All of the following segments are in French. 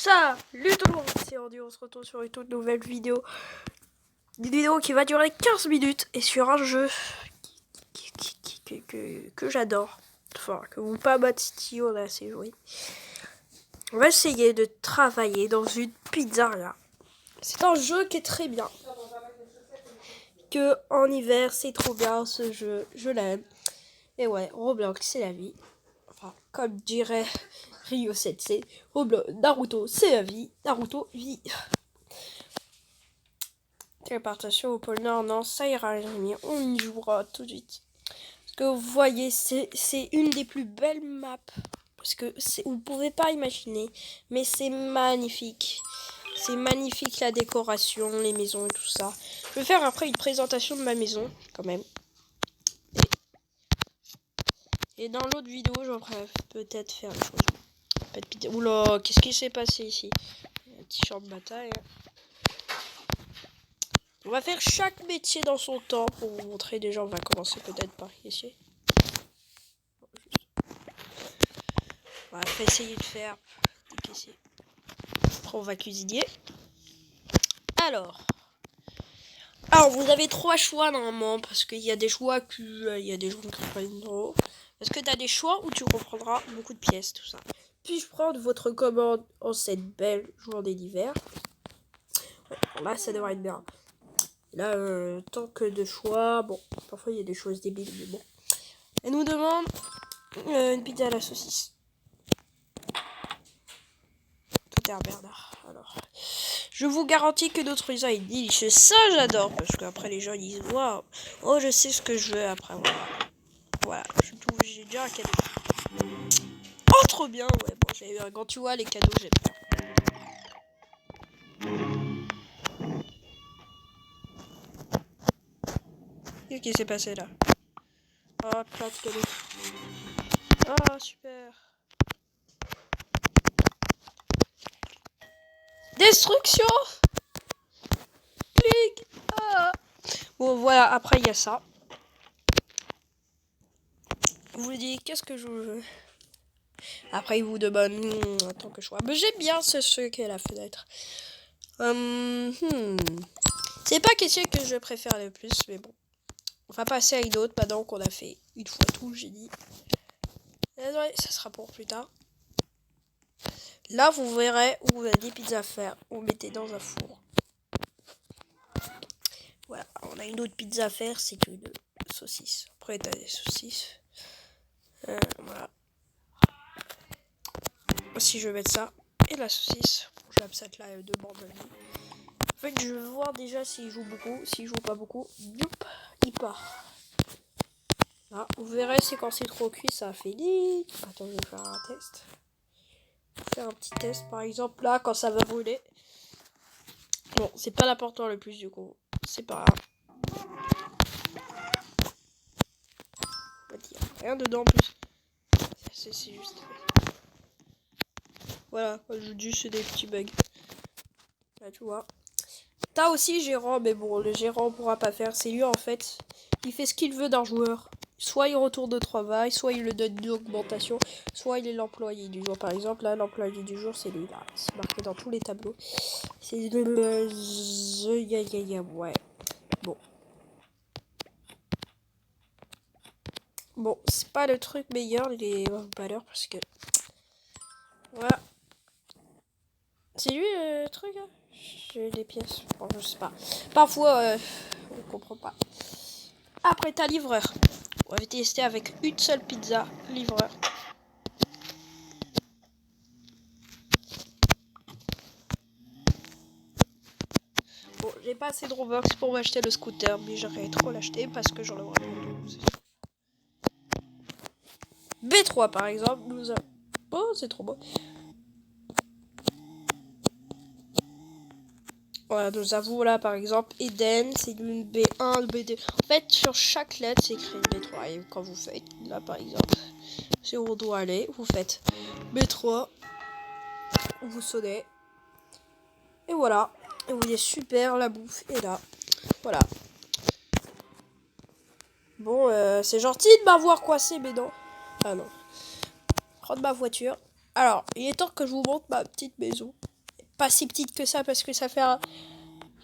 Salut tout le monde, c'est Andy, on se retrouve sur une toute nouvelle vidéo. Une vidéo qui va durer 15 minutes et sur un jeu que j'adore. Enfin, que vous pas Bad City, on a assez joué. On va essayer de travailler dans une pizzeria. C'est un jeu qui est très bien. Que en hiver, c'est trop bien ce jeu, je l'aime. Et ouais, Roblox, c'est la vie. Enfin, comme dirait Ryo Sensei, Roblox, Naruto, c'est la vie. Naruto, vie. Téléportation au pôle Nord, non, ça ira les amis, on y jouera tout de suite. Parce que vous voyez, c'est une des plus belles maps. Parce que vous ne pouvez pas imaginer, mais c'est magnifique. C'est magnifique la décoration, les maisons et tout ça. Je vais faire après une présentation de ma maison, quand même. Et dans l'autre vidéo, j'aurais peut-être faire une chose. Oula, qu'est-ce qui s'est passé ici? Un petit champ de bataille. On va faire chaque métier dans son temps pour vous montrer. Déjà, on va commencer peut-être par ici. On va essayer de faire des caissiers. Après, on va cuisiner. Alors, vous avez 3 choix normalement parce qu'il y a des choix que il y a des gens qui prennent trop. Parce que tu as des choix où tu reprendras beaucoup de pièces, tout ça. Puis-je prendre votre commande en cette belle journée d'hiver? Ouais, là, ça devrait être bien. Là, tant que de choix, bon, parfois il y a des choses débiles, mais bon. Elle nous demande une pizza à la saucisse. Tout est un Bernard. Alors, je vous garantis que notre pizza est délicieuse. Ça, j'adore, parce qu'après les gens ils disent waouh, oh, je sais ce que je veux après. Voilà, j'ai déjà un cadeau. Oh, trop bien, ouais. Bon, quand tu vois les cadeaux, j'aime bien. Qu'est-ce qui s'est passé là? Oh, pas de cadeau. Oh, super. Destruction. Clic. Ah. Bon, voilà, après il y a ça. Vous vous dites, qu'est-ce que je veux? Après, il vous demande en tant que choix. Mais j'aime bien ce qu'est la fenêtre. C'est pas question que je préfère le plus, mais bon. On va passer à une autre maintenant qu'on a fait une fois tout, j'ai dit. Ouais, ça sera pour plus tard. Là, vous verrez où vous avez des pizzas à faire. Vous mettez dans un four. Voilà, on a une autre pizza à faire, c'est une saucisse. Après, t'as des saucisses. Voilà. Si je vais mettre ça et la saucisse, je vais upset là de bord de vie. En fait, je veux voir déjà s'il joue beaucoup. S'il joue pas beaucoup, youp, il part. Là, vous verrez, c'est quand c'est trop cuit, ça fait dit. Attends, je vais faire un test. Je vais faire un petit test, par exemple, là, quand ça va brûler. Bon, c'est pas l'important le plus, du coup. C'est pas grave. Il n'y a rien dedans en plus. C'est juste. Voilà, je dis c'est des petits bugs. Là, tu vois. T'as aussi gérant, mais bon, le gérant pourra pas faire. C'est lui en fait. Il fait ce qu'il veut d'un joueur. Soit il retourne au travail, soit il le donne une augmentation, soit il est l'employé du jour. Par exemple, là, l'employé du jour, c'est lui là. C'est marqué dans tous les tableaux. C'est le. Ouais. Bon. Bon, c'est pas le truc meilleur, les valeurs, parce que. Voilà. C'est lui le truc, hein? J'ai des pièces. Bon, je sais pas. Parfois, on comprend pas. Après, t'as livreur. On va tester avec une seule pizza, livreur. Bon, j'ai pas assez de Robux pour m'acheter le scooter, mais j'aurais trop l'acheter parce que j'en aurais B3 par exemple, nous avons. Oh, c'est trop beau. Voilà, nous avons là par exemple Eden, c'est une B1, B2. En fait, sur chaque lettre, c'est écrit B3. Et quand vous faites là par exemple, si on doit aller, vous faites B3, vous sonnez. Et voilà. Et vous voyez super, la bouffe est là. Voilà. Bon, c'est gentil de m'avoir coincé, mais non. Ah non. Prendre ma voiture. Alors, il est temps que je vous montre ma petite maison. Pas si petite que ça parce que ça fait un...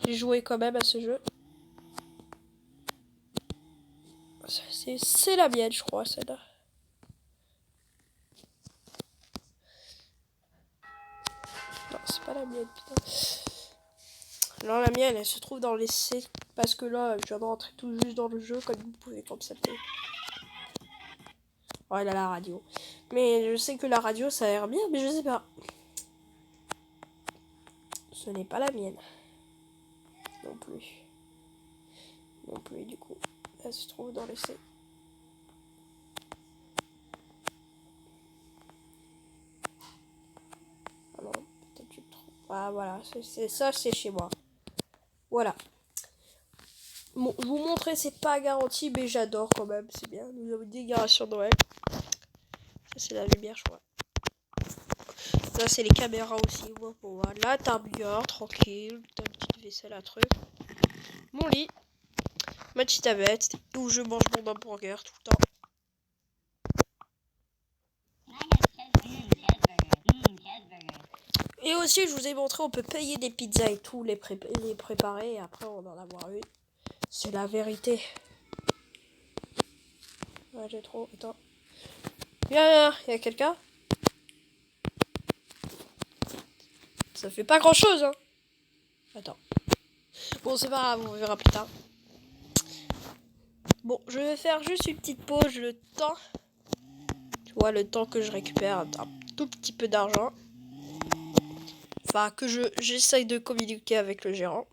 J'ai joué quand même à ce jeu. C'est la mienne, je crois, celle-là. Non, c'est pas la mienne, putain. Non, la mienne, elle se trouve dans l'essai. Parce que là, je viens de rentrer tout juste dans le jeu, comme vous pouvez constater. Oh, elle a la radio. Mais je sais que la radio, ça a l'air bien, mais je sais pas. Ce n'est pas la mienne. Non plus. Non plus, du coup. Elle se trouve dans l'essai. Ah non, peut-être tu te trompes. Ah, voilà, c'est ça, c'est chez moi. Voilà. Bon, je vous montrer, c'est pas garanti, mais j'adore quand même, c'est bien. Nous avons une décoration de Noël. Ça, c'est la lumière, je crois. Là, c'est les caméras aussi. Voilà. Là, t'as un bien, tranquille. T'as une petite vaisselle à truc. Mon lit. Ma petite tablette. Où je mange mon hamburger tout le temps. Et aussi, je vous ai montré, on peut payer des pizzas et tout, les préparer. Et après, on en avoir une. C'est la vérité. Ouais, j'ai trop. Attends. Viens, il y a quelqu'un? Ça fait pas grand chose, hein. Attends. Bon, c'est pas grave, on verra plus tard. Bon, je vais faire juste une petite pause, le temps. Tu vois, le temps que je récupère un tout petit peu d'argent. Enfin, que j'essaye de communiquer avec le gérant.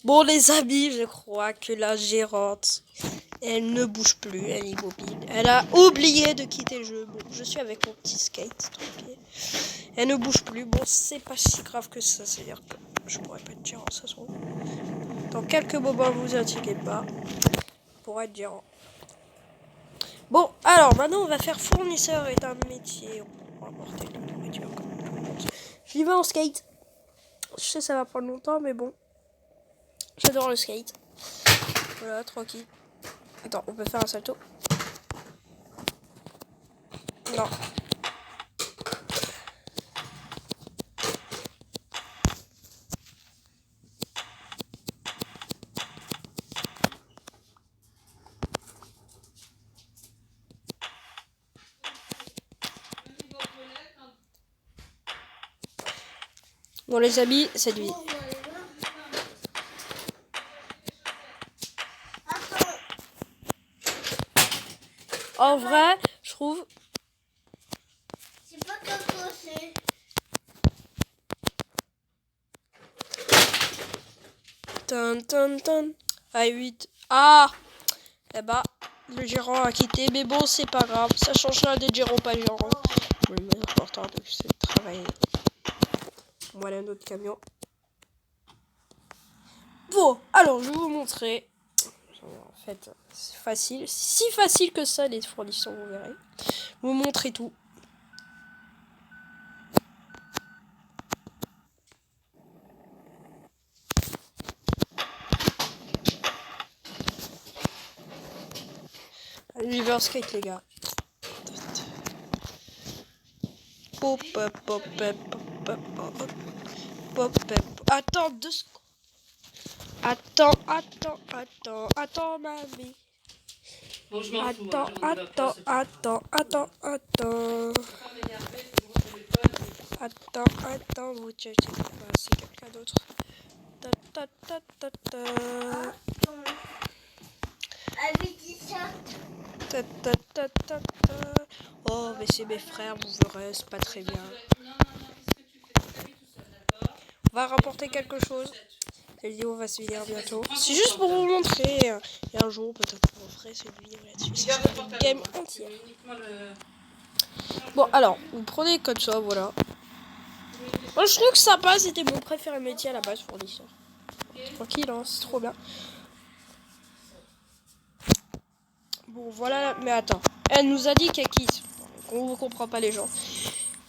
Bon, les amis, je crois que la gérante, elle ne bouge plus, elle est immobile. Elle a oublié de quitter le jeu. Bon, je suis avec mon petit skate, tranquille. Elle ne bouge plus. Bon, c'est pas si grave que ça. C'est-à-dire que je pourrais pas être gérant, ça se trouve. Dans quelques moments, vous inquiétez pas. Pour être gérant. Bon, alors, maintenant, on va faire fournisseur est un métier. On va apporter de la nourriture comme tout le monde. J'y vais en skate. Je sais, ça va prendre longtemps, mais bon. J'adore le skate. Voilà, tranquille. Attends, on peut faire un salto? Non. Bon, les amis, cette vie. En vrai, je trouve. C'est pas comme c'est. À 8. Ah! Eh bah, le gérant a quitté, mais bon, c'est pas grave. Ça change rien des gérants, pas gérants. Oui, mais l'important, c'est de travailler. Voilà notre camion. Bon, alors, je vais vous montrer. En fait, c'est facile. Si facile que ça, les fournisseurs, vous verrez. Vous montrer tout. Allez, j'y vais en skate, les gars. Pop, pop, pop, pop, pop, pop, pop, pop. Attends 2 secondes. Attends, mamie. Bon, je m'en fous. Attends, vous tchatchez. C'est quelqu'un d'autre. Oh, mais c'est mes frères, vous verrez, c'est pas très bien. On va rapporter quelque chose. Cette vidéo va se finir bientôt. C'est juste pour vous montrer. Et un jour, peut-être, on ferait cette vidéo là-dessus. C'est une game entière. Bon, alors, vous prenez comme ça, voilà. Moi, je trouve que ça passe. C'était mon préféré métier à la base, fournisseur. Tranquille, hein, c'est trop bien. Bon, voilà, mais attends. Elle nous a dit qu'elle quitte. On ne comprend pas les gens.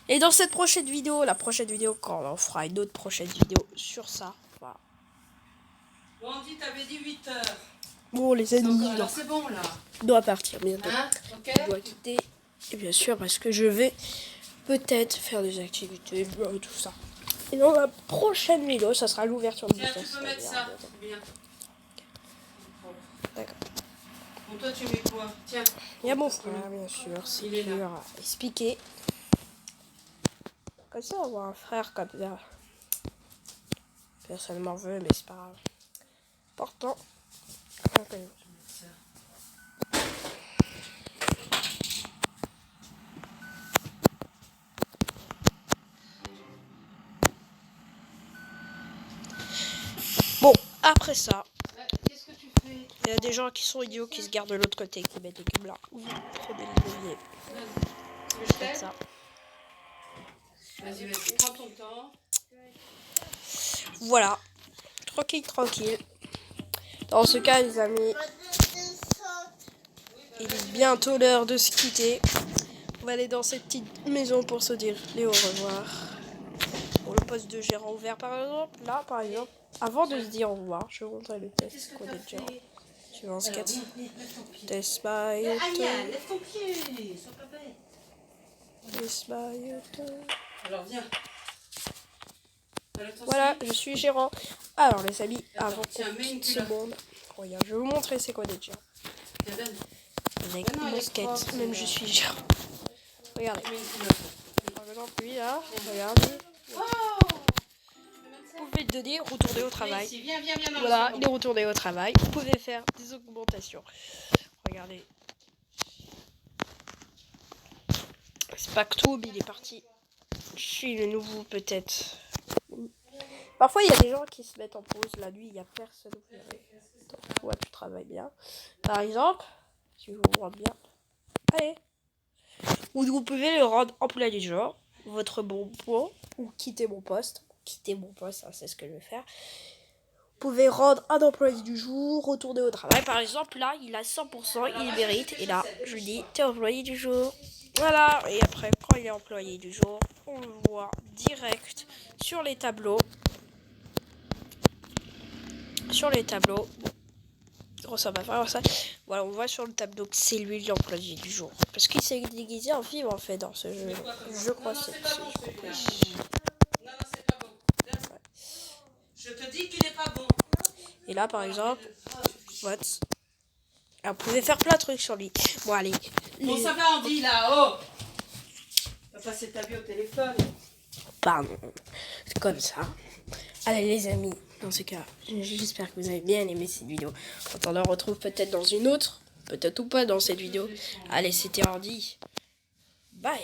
Et dans cette prochaine vidéo, la prochaine vidéo, quand on fera une autre prochaine vidéo sur ça. Voilà. Bon, Andy, t'avais dit 8h. Bon, les amis, Alors, c'est bon, là. je dois partir bientôt. Hein? Ok. Je dois quitter. Et bien sûr, parce que je vais peut-être faire des activités, tout ça. Et dans la prochaine vidéo, ça sera l'ouverture de Tiens, business. tu peux mettre ça. Bien. D'accord. Bon, toi, tu mets quoi? Tiens. Il y a mon frère, bien sûr, c'est Il est là. dur à expliquer. Comme ça, avoir un frère comme ça. Personne m'en veut, mais c'est pas grave. Important. Ok. Bon, après ça, Qu'est-ce que tu fais? il y a des gens qui sont idiots qui se gardent de l'autre côté, qui mettent des cubes là. Vous prenez les leviers. Tu veux que je Faites t'aide? ça. Vas-y, vas-y, prends ton temps. Voilà. Tranquille, tranquille. Dans ce cas, les amis, il est bientôt l'heure de se quitter. On va aller dans cette petite maison pour se dire les au revoir. Pour le poste de gérant ouvert, par exemple. Là, par exemple, avant de se dire au revoir, je vais montrer le test codé de gérant. Suivant sketch. Test by Aïe, lève ton pied. Sois pas bête. Test by Alors, viens. Voilà, je suis gérant. Alors, les amis, Attends, avant tiens, qu'on mets une quitte ce culotte. monde, regarde, je vais vous montrer c'est quoi des gérants. Tiens, donne. Avec Ah non, elle mon est skate, propre, même celle-là. je suis gérant. Regardez. Mets une culotte. Par exemple, lui là, regardez. Oh! Vous pouvez le donner, retourner au travail. Ici, viens dans le Voilà, salon. il est retourné au travail. Vous pouvez faire des augmentations. Regardez. C'est pas que tout, mais il est parti chez le nouveau peut-être. Parfois, il y a des gens qui se mettent en pause. La nuit, il n'y a personne. Vous verrez. Donc, ouais, tu travailles bien. Par exemple, si vous vous rendez bien. Allez. Ou vous pouvez le rendre employé du jour, votre bon point, ou quitter mon poste. Quitter mon poste, hein, c'est ce que je vais faire. Vous pouvez rendre un employé du jour, retourner au travail. Par exemple, là, il a 100%, il mérite. Et là, je lui dis, t'es employé du jour. Voilà. Et après, quand il est employé du jour, on le voit direct sur les tableaux. Sur les tableaux. Oh, ça va faire ça. Voilà, on voit sur le tableau que c'est lui l'employé du jour. Parce qu'il s'est déguisé en film, en fait, dans ce jeu. Je crois que c'est pas bon, ce celui-là. jeu. Non, c'est pas bon. Je te dis qu'il est pas bon. Et là, par exemple, what? Alors, vous pouvez faire plein de trucs sur lui. Bon, allez. Bon, ça va, Andy, là, oh! On va passer ta vie au téléphone. Pardon. C'est comme ça. Allez, les amis. Dans ce cas, j'espère que vous avez bien aimé cette vidéo. On en retrouve peut-être dans une autre. Peut-être ou pas dans cette vidéo. Allez, c'était Andy. Bye.